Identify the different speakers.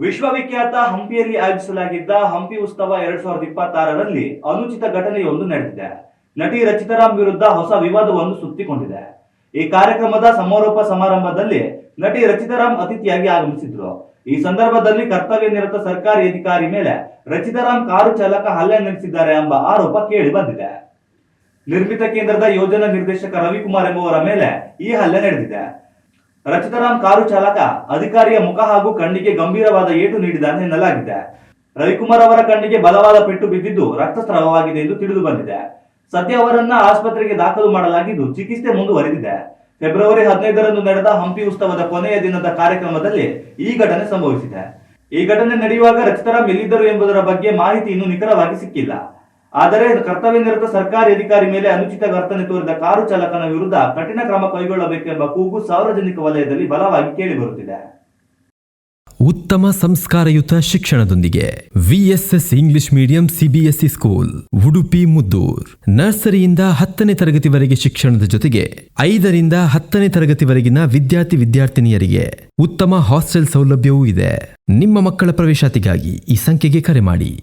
Speaker 1: ವಿಶ್ವವಿಖ್ಯಾತ ಹಂಪಿಯಲ್ಲಿ ಆಯೋಜಿಸಲಾಗಿದ್ದ ಹಂಪಿ ಉತ್ಸವ 2026ರಲ್ಲಿ ಅನುಚಿತ ಘಟನೆಯೊಂದು ನಡೆದಿದೆ. ನಟಿ ರಚಿತಾರಾಮ್ ವಿರುದ್ಧ ಹೊಸ ವಿವಾದವೊಂದು ಸುತ್ತಿಕೊಂಡಿದೆ. ಈ ಕಾರ್ಯಕ್ರಮದ ಸಮಾರೋಪ ಸಮಾರಂಭದಲ್ಲಿ ನಟಿ ರಚಿತಾರಾಮ್ ಅತಿಥಿಯಾಗಿ ಆಗಮಿಸಿದ್ರು. ಈ ಸಂದರ್ಭದಲ್ಲಿ ಕರ್ತವ್ಯ ನಿರತ ಸರ್ಕಾರಿ ಅಧಿಕಾರಿ ಮೇಲೆ ರಚಿತಾರಾಮ್ ಕಾರು ಚಾಲಕ ಹಲ್ಲೆ ನಡೆಸಿದ್ದಾರೆ ಎಂಬ ಆರೋಪ ಕೇಳಿ ಬಂದಿದೆ. ನಿರ್ಮಿತ ಕೇಂದ್ರದ ಯೋಜನಾ ನಿರ್ದೇಶಕ ರವಿಕುಮಾರ್ ಎಂಬುವರ ಮೇಲೆ ಈ ಹಲ್ಲೆ ನಡೆದಿದೆ. ರಚಿತಾರಾಮ್ ಕಾರು ಚಾಲಕ ಅಧಿಕಾರಿಯ ಮುಖ ಹಾಗೂ ಕಣ್ಣಿಗೆ ಗಂಭೀರವಾದ ಏಟು ನೀಡಿದ್ದಾನೆ ಎನ್ನಲಾಗಿದೆ. ರವಿಕುಮಾರ್ ಅವರ ಕಣ್ಣಿಗೆ ಬಲವಾದ ಪೆಟ್ಟು ಬಿದ್ದಿದ್ದು ರಕ್ತಸ್ರಾವವಾಗಿದೆ ಎಂದು ತಿಳಿದು ಬಂದಿದೆ. ಸದ್ಯ ಅವರನ್ನ ಆಸ್ಪತ್ರೆಗೆ ದಾಖಲು ಮಾಡಲಾಗಿದ್ದು ಚಿಕಿತ್ಸೆ ಮುಂದುವರೆದಿದೆ. ಫೆಬ್ರವರಿ 15ರಂದು ನಡೆದ ಹಂಪಿ ಉತ್ಸವದ ಕೊನೆಯ ದಿನದ ಕಾರ್ಯಕ್ರಮದಲ್ಲಿ ಈ ಘಟನೆ ಸಂಭವಿಸಿದೆ. ಈ ಘಟನೆ ನಡೆಯುವಾಗ ರಚಿತಾರಾಮ್ ಎಲ್ಲಿದ್ದರು ಎಂಬುದರ ಬಗ್ಗೆ ಮಾಹಿತಿ ಇನ್ನೂ ನಿಖರವಾಗಿ ಸಿಕ್ಕಿಲ್ಲ. ಆದರೆ ಕರ್ತವ್ಯ ನಿರತ ಸರ್ಕಾರಿ ಅಧಿಕಾರಿ ಮೇಲೆ ಅನುಚಿತ ವರ್ತನೆ ತೋರಿದ ಕಾರು ಚಾಲಕನ ವಿರುದ್ಧ ಕಠಿಣ ಕ್ರಮ ಕೈಗೊಳ್ಳಬೇಕೆಂಬ ಕೂಗು ಸಾರ್ವಜನಿಕ ವಲಯದಲ್ಲಿ ಬಲವಾಗಿ ಕೇಳಿಬರುತ್ತಿದೆ.
Speaker 2: ಉತ್ತಮ ಸಂಸ್ಕಾರಯುತ ಶಿಕ್ಷಣದೊಂದಿಗೆ VSS English medium CBSE school Udupi Muddur. ನರ್ಸರಿಯಿಂದ 10ನೇ ತರಗತಿವರೆಗೆ ಶಿಕ್ಷಣದ ಜೊತೆಗೆ 5ರಿಂದ 10ನೇ ತರಗತಿವರೆಗಿನ ವಿದ್ಯಾರ್ಥಿನಿಯರಿಗೆ ಉತ್ತಮ ಹಾಸ್ಟೆಲ್ ಸೌಲಭ್ಯವೂ ಇದೆ. ನಿಮ್ಮ ಮಕ್ಕಳ ಪ್ರವೇಶಾತಿಗಾಗಿ ಈ ಸಂಖ್ಯೆಗೆ ಕರೆ ಮಾಡಿ.